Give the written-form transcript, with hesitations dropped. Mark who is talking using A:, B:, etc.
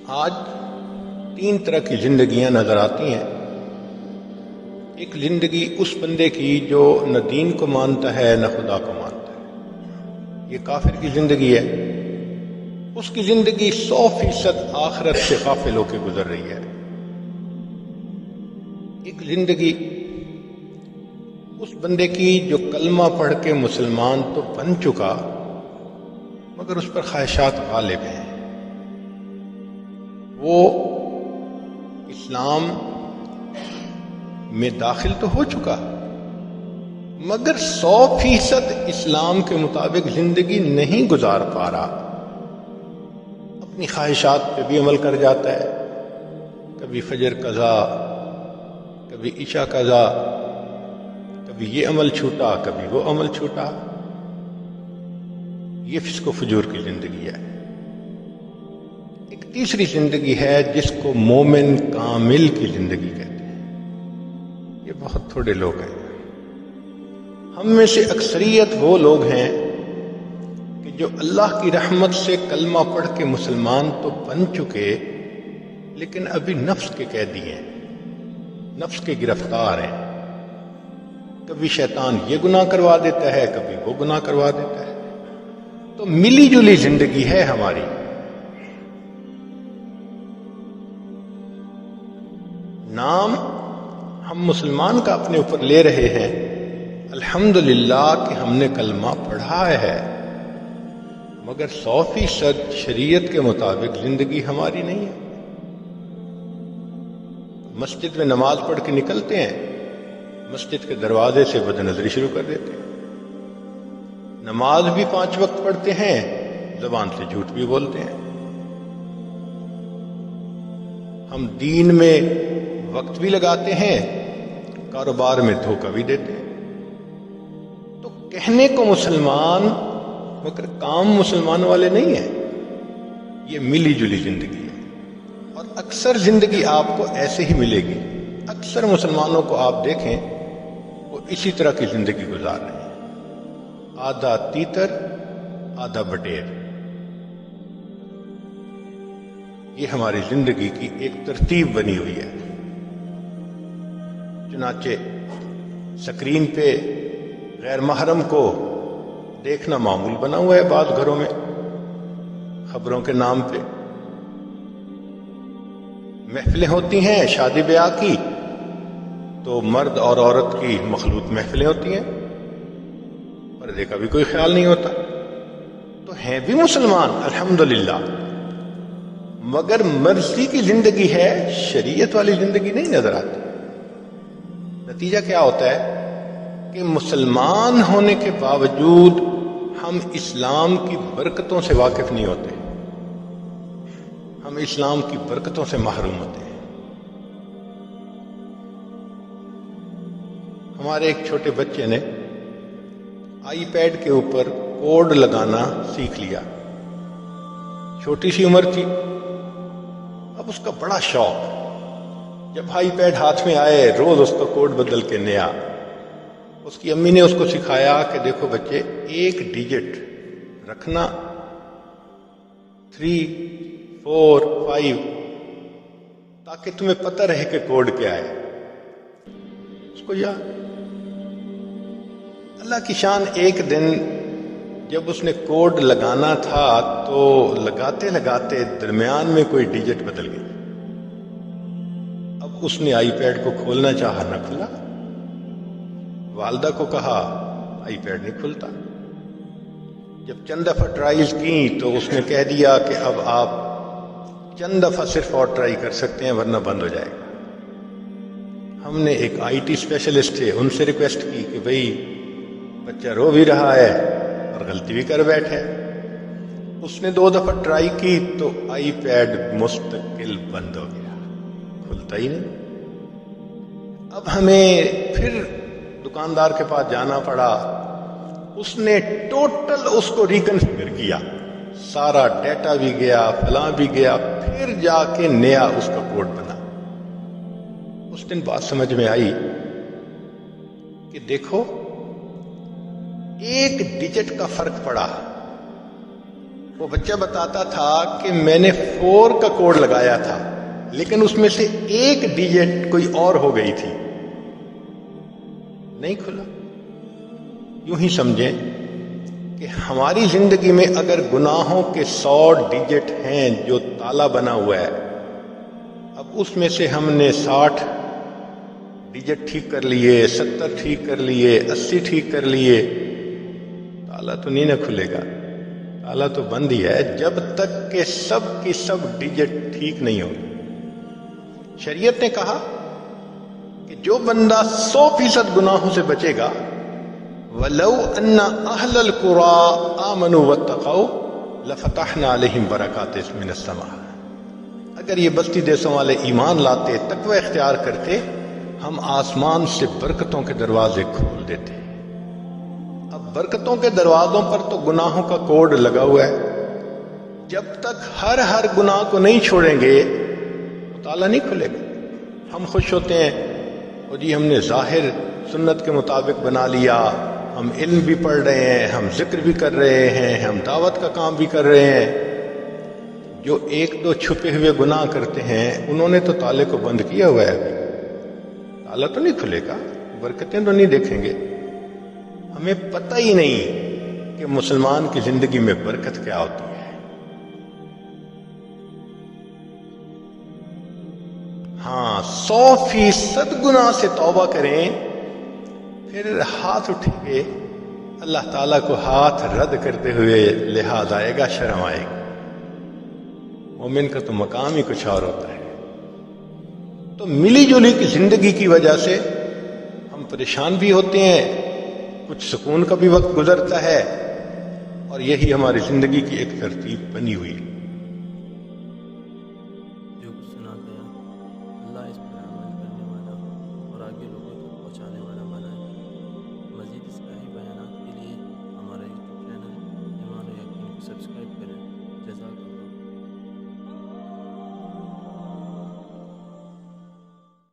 A: آج تین طرح کی زندگیاں نظر آتی ہیں۔ ایک زندگی اس بندے کی جو نہ دین کو مانتا ہے نہ خدا کو مانتا ہے، یہ کافر کی زندگی ہے۔ اس کی زندگی 100% آخرت سے غافل ہو کے گزر رہی ہے۔ ایک زندگی اس بندے کی جو کلمہ پڑھ کے مسلمان تو بن چکا مگر اس پر خواہشات غالب ہیں۔ وہ اسلام میں داخل تو ہو چکا مگر 100% اسلام کے مطابق زندگی نہیں گزار پا رہا، اپنی خواہشات پہ بھی عمل کر جاتا ہے، کبھی فجر قضا، کبھی عشاء قضا، کبھی یہ عمل چھوٹا کبھی وہ عمل چھوٹا۔ یہ فسق و فجور کی زندگی ہے۔ ایک تیسری زندگی ہے جس کو مومن کامل کی زندگی کہتے ہیں۔ یہ بہت تھوڑے لوگ ہیں۔ ہم میں سے اکثریت وہ لوگ ہیں کہ جو اللہ کی رحمت سے کلمہ پڑھ کے مسلمان تو بن چکے لیکن ابھی نفس کے قیدی ہیں، نفس کے گرفتار ہیں۔ کبھی شیطان یہ گناہ کروا دیتا ہے، کبھی وہ گناہ کروا دیتا ہے۔ تو ملی جلی زندگی ہے ہماری۔ نام ہم مسلمان کا اپنے اوپر لے رہے ہیں، الحمدللہ کہ ہم نے کلمہ پڑھا ہے، مگر 100% شریعت کے مطابق زندگی ہماری نہیں ہے۔ مسجد میں نماز پڑھ کے نکلتے ہیں، مسجد کے دروازے سے بد نظری شروع کر دیتے ہیں۔ نماز بھی 5 وقت پڑھتے ہیں، زبان سے جھوٹ بھی بولتے ہیں۔ ہم دین میں وقت بھی لگاتے ہیں، کاروبار میں دھوکہ بھی دیتے ہیں۔ تو کہنے کو مسلمان مگر کام مسلمان والے نہیں ہیں۔ یہ ملی جلی زندگی ہے، اور اکثر زندگی آپ کو ایسے ہی ملے گی۔ اکثر مسلمانوں کو آپ دیکھیں وہ اسی طرح کی زندگی گزار رہے ہیں، آدھا تیتر آدھا بٹیر۔ یہ ہماری زندگی کی ایک ترتیب بنی ہوئی ہے۔ چنانچہ سکرین پہ غیر محرم کو دیکھنا معمول بنا ہوا ہے بعض گھروں میں، خبروں کے نام پہ محفلیں ہوتی ہیں شادی بیاہ کی، تو مرد اور عورت کی مخلوط محفلیں ہوتی ہیں، پردے کا بھی کوئی خیال نہیں ہوتا۔ تو ہیں بھی مسلمان الحمدللہ، مگر مرضی کی زندگی ہے، شریعت والی زندگی نہیں نظر آتی۔ نتیجہ کیا ہوتا ہے کہ مسلمان ہونے کے باوجود ہم اسلام کی برکتوں سے واقف نہیں ہوتے، ہم اسلام کی برکتوں سے محروم ہوتے ہیں۔ ہمارے ایک چھوٹے بچے نے آئی پیڈ کے اوپر کوڈ لگانا سیکھ لیا، چھوٹی سی عمر تھی، اب اس کا بڑا شوق، جب آئی پیڈ ہاتھ میں آئے روز اس کا کوڈ بدل کے نیا۔ اس کی امی نے اس کو سکھایا کہ دیکھو بچے، ایک ڈیجٹ رکھنا 3 4 5 تاکہ تمہیں پتہ رہے کہ کوڈ کیا ہے، اس کو یاد۔ اللہ کی شان، ایک دن جب اس نے کوڈ لگانا تھا تو لگاتے لگاتے درمیان میں کوئی ڈیجٹ بدل گئی۔ اب اس نے آئی پیڈ کو کھولنا چاہا، نہ کھلا۔ والدہ کو کہا آئی پیڈ نہیں کھلتا۔ جب چند دفعہ ٹرائیز کی تو اس نے کہہ دیا کہ اب آپ چند دفعہ صرف اور ٹرائی کر سکتے ہیں ورنہ بند ہو جائے گا۔ ہم نے ایک آئی ٹی اسپیشلسٹ تھے، ان سے ریکویسٹ کی کہ بھئی بچہ رو بھی رہا ہے اور غلطی بھی کر بیٹھے۔ اس نے 2 دفعہ ٹرائی کی تو آئی پیڈ مستقل بند ہو گیا، کھلتا ہی نہیں۔ اب ہمیں پھر دکاندار کے پاس جانا پڑا، اس نے ٹوٹل اس کو ریکنفیگر کیا، سارا ڈیٹا بھی گیا، فلاں بھی گیا، پھر جا کے نیا اس کا کوڈ بنا۔ اس دن بات سمجھ میں آئی کہ دیکھو، ایک ڈیجٹ کا فرق پڑا، وہ بچہ بتاتا تھا کہ میں نے 4 کا کوڈ لگایا تھا لیکن اس میں سے ایک ڈیجٹ کوئی اور ہو گئی تھی، نہیں کھلا۔ یوں ہی سمجھیں کہ ہماری زندگی میں اگر گناہوں کے 100 ڈیجٹ ہیں جو تالا بنا ہوا ہے، اب اس میں سے ہم نے 60 ڈیجٹ ٹھیک کر لیے، 70 ٹھیک کر لیے، 80 ٹھیک کر لیے، تالا تو نہیں نہ کھلے گا، تالا تو بند ہی ہے جب تک کہ سب کی سب ڈیجٹ ٹھیک نہیں ہو۔ شریعت نے کہا کہ جو بندہ 100% گناہوں سے بچے گا، وَلَوْ أَنَّ أَهْلَ الْقُرَىٰ آمَنُوا وَاتَّقَوْا لَفَتَحْنَا عَلَيْهِمْ بَرَكَاتٍ مِّنَ السَّمَاءِ، اگر یہ بستی دیسوں والے ایمان لاتے، تقوی اختیار کرتے، ہم آسمان سے برکتوں کے دروازے کھول دیتے۔ اب برکتوں کے دروازوں پر تو گناہوں کا کوڈ لگا ہوا ہے، جب تک ہر گناہ کو نہیں چھوڑیں گے تالا نہیں کھلے گا۔ ہم خوش ہوتے ہیں اور جی ہم نے ظاہر سنت کے مطابق بنا لیا، ہم علم بھی پڑھ رہے ہیں، ہم ذکر بھی کر رہے ہیں، ہم دعوت کا کام بھی کر رہے ہیں۔ جو 1-2 چھپے ہوئے گناہ کرتے ہیں انہوں نے تو تالے کو بند کیا ہوا ہے، تالا تو نہیں کھلے گا، برکتیں تو نہیں دیکھیں گے۔ ہمیں پتہ ہی نہیں کہ مسلمان کی زندگی میں برکت کیا ہوتی ہے۔ ہاں 100% گناہ سے توبہ کریں، پھر ہاتھ اٹھیں گے، اللہ تعالیٰ کو ہاتھ رد کرتے ہوئے لحاظ آئے گا، شرم آئے گی۔ مومن کا تو مقام ہی کچھ اور ہوتا ہے۔ تو ملی جلی کی زندگی کی وجہ سے ہم پریشان بھی ہوتے ہیں، کچھ سکون کا بھی وقت گزرتا ہے، اور یہی ہماری زندگی کی ایک ترتیب بنی ہوئی۔
B: جو کچھ سنا گیا اللہ اس پر عمل کرنے والا اور آگے لوگوں تک پہنچانے والا بنائے۔ مزید اصلاحی بیانات کے لیے ہمارا یوٹیوب چینل ایمان و یقین کو سبسکرائب کریں۔ جزاک اللہ۔